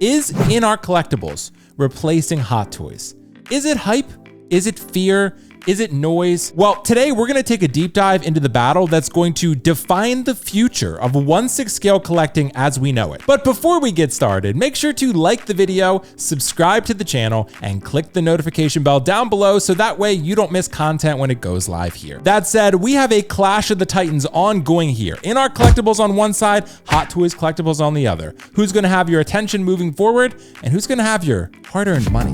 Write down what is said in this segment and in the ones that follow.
Is InArt Collectibles replacing Hot Toys? Is it hype? Is it fear? Is it noise? Well, today we're gonna take a deep dive into the battle that's going to define the future of 1/6 scale collecting as we know it. But before we get started, make sure to like the video, subscribe to the channel, and click the notification bell down below so that way you don't miss content when it goes live here. That said, we have a Clash of the Titans ongoing here. InArt Collectibles on one side, Hot Toys Collectibles on the other. Who's gonna have your attention moving forward, and who's gonna have your hard-earned money?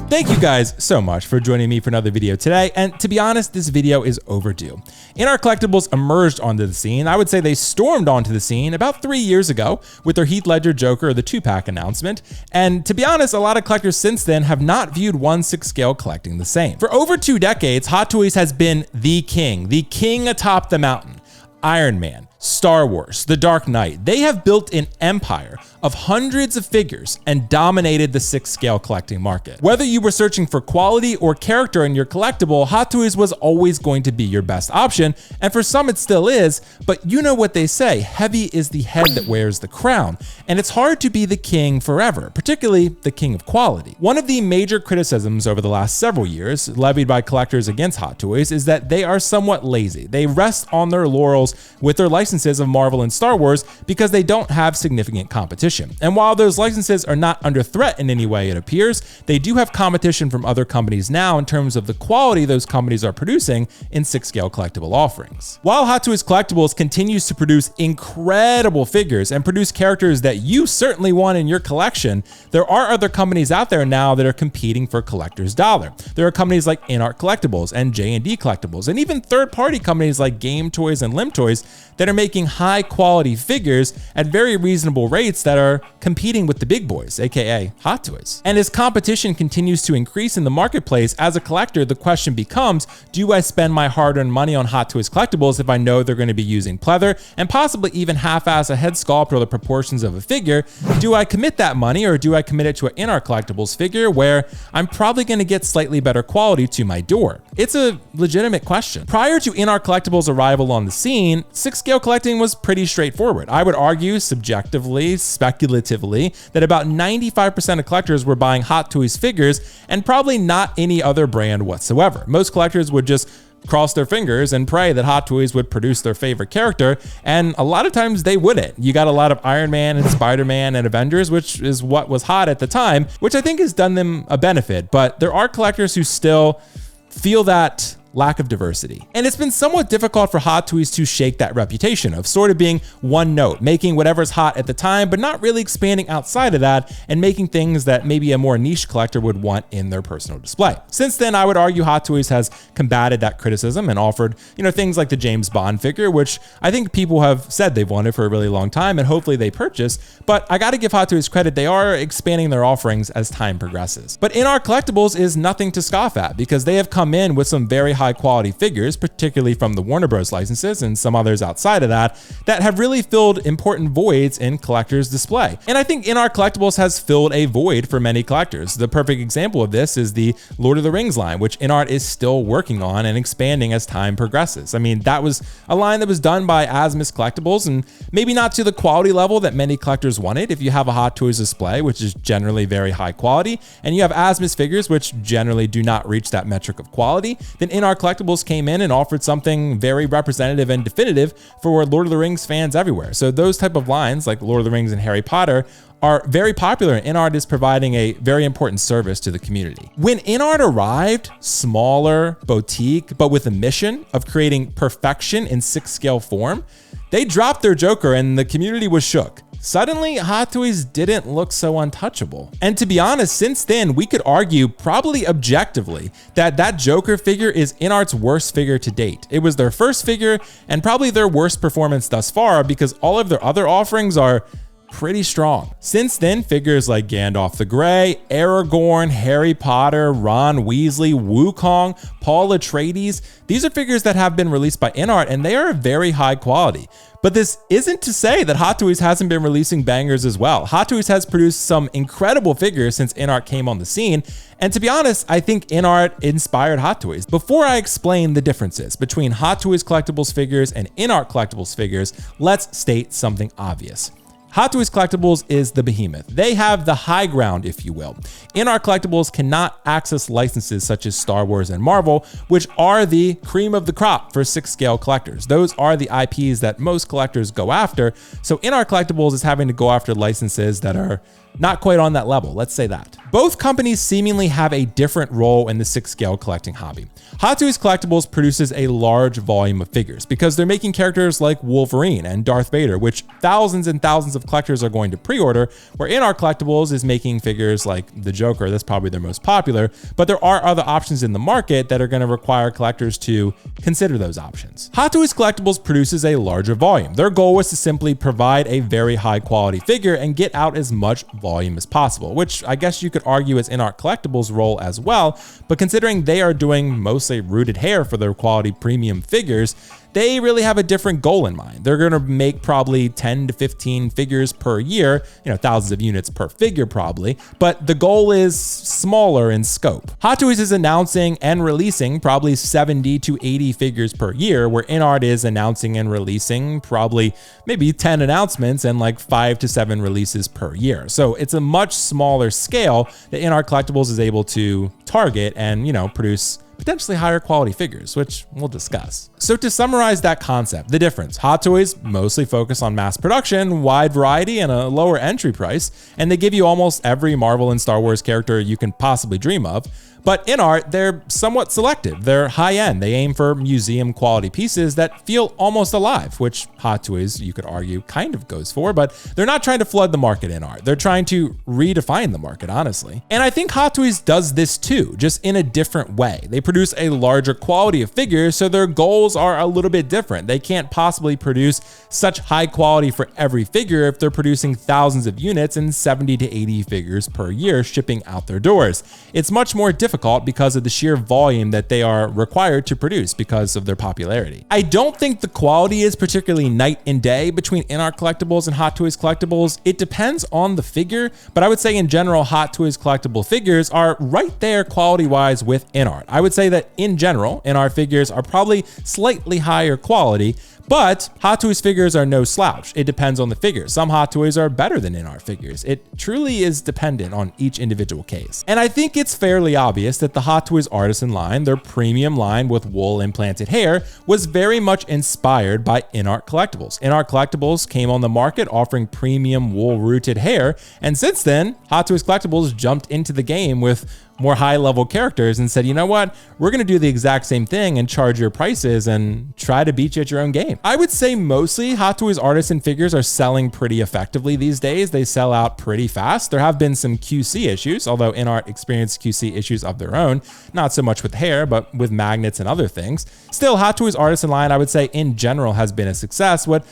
Thank you guys so much for joining me for another video today, and to be honest, this video is overdue. InArt Collectibles emerged onto the scene. I would say they stormed onto the scene about 3 years ago with their Heath Ledger Joker, the 2-pack announcement, and to be honest, a lot of collectors since then have not viewed 1/6 scale collecting the same. For over 2 decades, Hot Toys has been the king atop the mountain. Iron Man, Star Wars, The Dark Knight, they have built an empire of hundreds of figures and dominated the 6 scale collecting market. Whether you were searching for quality or character in your collectible, Hot Toys was always going to be your best option, and for some it still is, but you know what they say, heavy is the head that wears the crown, and it's hard to be the king forever, particularly the king of quality. One of the major criticisms over the last several years levied by collectors against Hot Toys is that they are somewhat lazy. They rest on their laurels with their licenses of Marvel and Star Wars because they don't have significant competition. And while those licenses are not under threat in any way, it appears, they do have competition from other companies now in terms of the quality those companies are producing in 6 scale collectible offerings. While Hot Toys Collectibles continues to produce incredible figures and produce characters that you certainly want in your collection, there are other companies out there now that are competing for collectors' dollar. There are companies like InArt Collectibles and J&D Collectibles, and even third-party companies like Game Toys and Limb Toys that are making high quality figures at very reasonable rates that are competing with the big boys, aka Hot Toys. And as competition continues to increase in the marketplace, as a collector, the question becomes, do I spend my hard-earned money on Hot Toys Collectibles if I know they're going to be using pleather and possibly even half-ass a head sculpt or the proportions of a figure? Do I commit that money, or do I commit it to an InArt Collectibles figure where I'm probably going to get slightly better quality to my door? It's a legitimate question. Prior to InArt Collectibles' arrival on the scene, 6 scale collecting was pretty straightforward. I would argue subjectively, speculatively, that about 95% of collectors were buying Hot Toys figures and probably not any other brand whatsoever. Most collectors would just cross their fingers and pray that Hot Toys would produce their favorite character, and a lot of times they wouldn't. You got a lot of Iron Man and Spider-Man and Avengers, which is what was hot at the time, which I think has done them a benefit, but there are collectors who still feel that lack of diversity. And it's been somewhat difficult for Hot Toys to shake that reputation of sort of being one note, making whatever's hot at the time, but not really expanding outside of that and making things that maybe a more niche collector would want in their personal display. Since then, I would argue Hot Toys has combated that criticism and offered, things like the James Bond figure, which I think people have said they've wanted for a really long time and hopefully they purchase, but I got to give Hot Toys credit, they are expanding their offerings as time progresses. But InArt Collectibles is nothing to scoff at because they have come in with some very high quality figures, particularly from the Warner Bros. Licenses and some others outside of that have really filled important voids in collectors' display. And I think InArt Collectibles has filled a void for many collectors. The perfect example of this is the Lord of the Rings line, which InArt is still working on and expanding as time progresses. I mean, that was a line that was done by Asmus Collectibles and maybe not to the quality level that many collectors wanted. If you have a Hot Toys display, which is generally very high quality, and you have Asmus figures, which generally do not reach that metric of quality, then InArt Collectibles came in and offered something very representative and definitive for Lord of the Rings fans everywhere. So those type of lines like Lord of the Rings and Harry Potter are very popular, and InArt is providing a very important service to the community. When InArt arrived, smaller, boutique, but with a mission of creating perfection in 6 scale form, they dropped their Joker and the community was shook. Suddenly, Hot Toys didn't look so untouchable. And to be honest, since then, we could argue probably objectively that Joker figure is InArt's worst figure to date. It was their first figure and probably their worst performance thus far because all of their other offerings are pretty strong. Since then, figures like Gandalf the Grey, Aragorn, Harry Potter, Ron Weasley, Wukong, Paul Atreides, these are figures that have been released by InArt, and they are very high quality. But this isn't to say that Hot Toys hasn't been releasing bangers as well. Hot Toys has produced some incredible figures since InArt came on the scene, and to be honest, I think InArt inspired Hot Toys. Before I explain the differences between Hot Toys Collectibles figures and InArt Collectibles figures, let's state something obvious. Hot Toys Collectibles is the behemoth. They have the high ground, if you will. InArt Collectibles cannot access licenses such as Star Wars and Marvel, which are the cream of the crop for 6-scale collectors. Those are the IPs that most collectors go after, so InArt Collectibles is having to go after licenses that are not quite on that level, let's say that. Both companies seemingly have a different role in the 6-scale collecting hobby. Hot Toys Collectibles produces a large volume of figures because they're making characters like Wolverine and Darth Vader, which thousands and thousands of collectors are going to pre-order, where InArt Collectibles is making figures like the Joker. That's probably their most popular, but there are other options in the market that are going to require collectors to consider those options. Hot Toys Collectibles produces a larger volume. Their goal was to simply provide a very high quality figure and get out as much volume as possible, which I guess you could argue is InArt Collectibles' role as well, but considering they are doing mostly rooted hair for their quality premium figures, they really have a different goal in mind. They're going to make probably 10 to 15 figures per year, thousands of units per figure probably, but the goal is smaller in scope. Hot Toys is announcing and releasing probably 70 to 80 figures per year, where InArt is announcing and releasing probably maybe 10 announcements and like 5 to 7 releases per year. So it's a much smaller scale that InArt Collectibles is able to target and, produce potentially higher quality figures, which we'll discuss. So to summarize that concept, the difference: Hot Toys mostly focus on mass production, wide variety, and a lower entry price, and they give you almost every Marvel and Star Wars character you can possibly dream of. But InArt, they're somewhat selective. They're high-end. They aim for museum quality pieces that feel almost alive, which Hot Toys, you could argue, kind of goes for, but they're not trying to flood the market in art. They're trying to redefine the market, honestly. And I think Hot Toys does this too, just in a different way. They produce a larger quality of figures, so their goals are a little bit different. They can't possibly produce such high quality for every figure if they're producing thousands of units and 70 to 80 figures per year shipping out their doors. It's much more difficult because of the sheer volume that they are required to produce because of their popularity. I don't think the quality is particularly night and day between InArt Collectibles and Hot Toys Collectibles. It depends on the figure, but I would say in general, Hot Toys Collectible figures are right there quality-wise with InArt. I would say that in general, InArt figures are probably slightly higher quality, but Hot Toys figures are no slouch. It depends on the figure. Some Hot Toys are better than InArt figures. It truly is dependent on each individual case. And I think it's fairly obvious that the Hot Toys Artisan line, their premium line with wool implanted hair, was very much inspired by InArt Collectibles. InArt Collectibles came on the market offering premium wool rooted hair, and since then, Hot Toys Collectibles jumped into the game with more high-level characters and said, you know what, we're going to do the exact same thing and charge your prices and try to beat you at your own game. I would say mostly Hot Toys Artisan figures are selling pretty effectively these days. They sell out pretty fast. There have been some QC issues, although InArt experienced QC issues of their own, not so much with hair, but with magnets and other things. Still, Hot Toys Artisan line, I would say in general, has been a success. With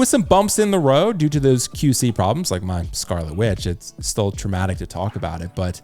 some bumps in the road due to those QC problems, like my Scarlet Witch. It's still traumatic to talk about it, but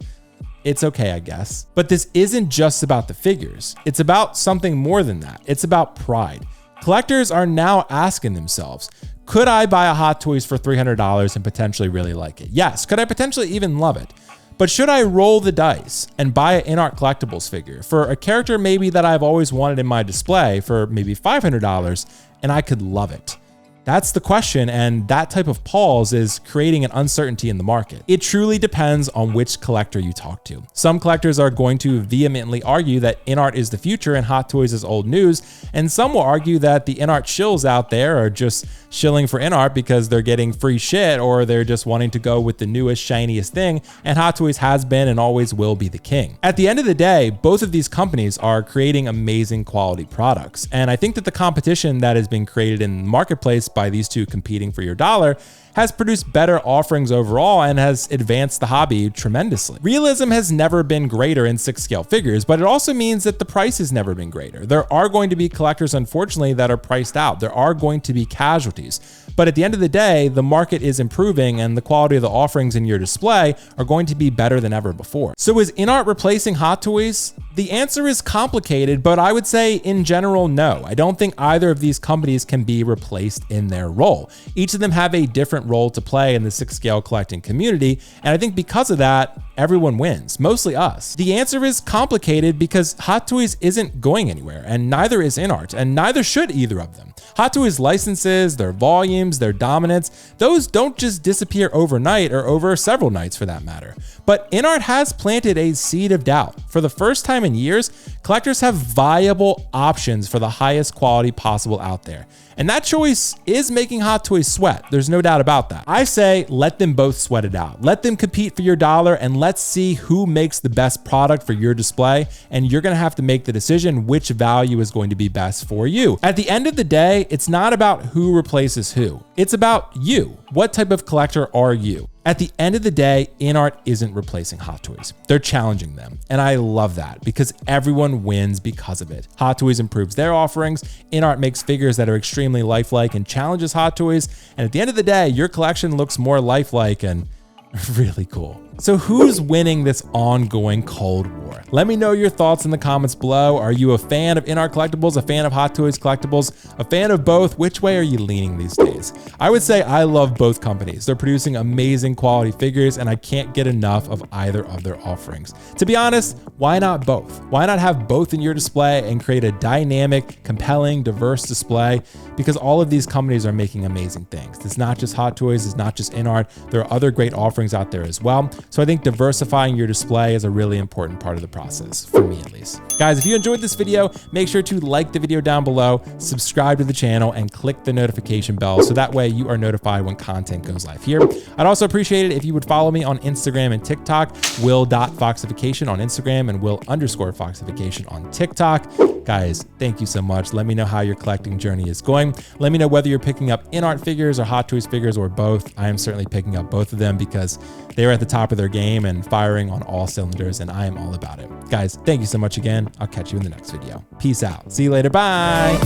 it's okay, I guess. But this isn't just about the figures. It's about something more than that. It's about pride. Collectors are now asking themselves, could I buy a Hot Toys for $300 and potentially really like it? Yes. Could I potentially even love it? But should I roll the dice and buy an InArt Collectibles figure for a character maybe that I've always wanted in my display for maybe $500 and I could love it? That's the question, and that type of pause is creating an uncertainty in the market. It truly depends on which collector you talk to. Some collectors are going to vehemently argue that InArt is the future and Hot Toys is old news, and some will argue that the InArt shills out there are just shilling for InArt because they're getting free shit or they're just wanting to go with the newest, shiniest thing, and Hot Toys has been and always will be the king. At the end of the day, both of these companies are creating amazing quality products, and I think that the competition that has been created in the marketplace by these two competing for your dollar has produced better offerings overall and has advanced the hobby tremendously. Realism has never been greater in 6 scale figures, but it also means that the price has never been greater. There are going to be collectors, unfortunately, that are priced out. There are going to be casualties. But at the end of the day, the market is improving and the quality of the offerings in your display are going to be better than ever before. So is InArt replacing Hot Toys? The answer is complicated, but I would say in general, no. I don't think either of these companies can be replaced in their role. Each of them have a different role to play in the 6 scale collecting community, and I think because of that, everyone wins, mostly us. The answer is complicated because Hot Toys isn't going anywhere, and neither is InArt, and neither should either of them. Hot Toys licenses, their volumes, their dominance, those don't just disappear overnight or over several nights for that matter. But InArt has planted a seed of doubt. For the first time in years, collectors have viable options for the highest quality possible out there. And that choice is making Hot Toys sweat. There's no doubt about that. I say let them both sweat it out. Let them compete for your dollar and let's see who makes the best product for your display. And you're gonna have to make the decision which value is going to be best for you. At the end of the day, it's not about who replaces who. It's about you. What type of collector are you? At the end of the day, InArt isn't replacing Hot Toys. They're challenging them. And I love that because everyone wins because of it. Hot Toys improves their offerings. InArt makes figures that are extremely lifelike and challenges Hot Toys. And at the end of the day, your collection looks more lifelike and really cool. So who's winning this ongoing Cold War? Let me know your thoughts in the comments below. Are you a fan of InArt collectibles, a fan of Hot Toys collectibles, a fan of both? Which way are you leaning these days? I would say I love both companies. They're producing amazing quality figures and I can't get enough of either of their offerings. To be honest, why not both? Why not have both in your display and create a dynamic, compelling, diverse display? Because all of these companies are making amazing things. It's not just Hot Toys, it's not just InArt. There are other great offerings out there as well. So I think diversifying your display is a really important part of the process, for me at least. Guys, if you enjoyed this video, make sure to like the video down below, subscribe to the channel, and click the notification bell so that way you are notified when content goes live here. I'd also appreciate it if you would follow me on Instagram and TikTok, will.foxification on Instagram and will_foxification on TikTok. Guys, thank you so much. Let me know how your collecting journey is going. Let me know whether you're picking up InArt figures or Hot Toys figures or both. I am certainly picking up both of them because they're at the top of their game and firing on all cylinders, and I am all about it. Guys, thank you so much again. I'll catch you in the next video. Peace out. See you later. Bye.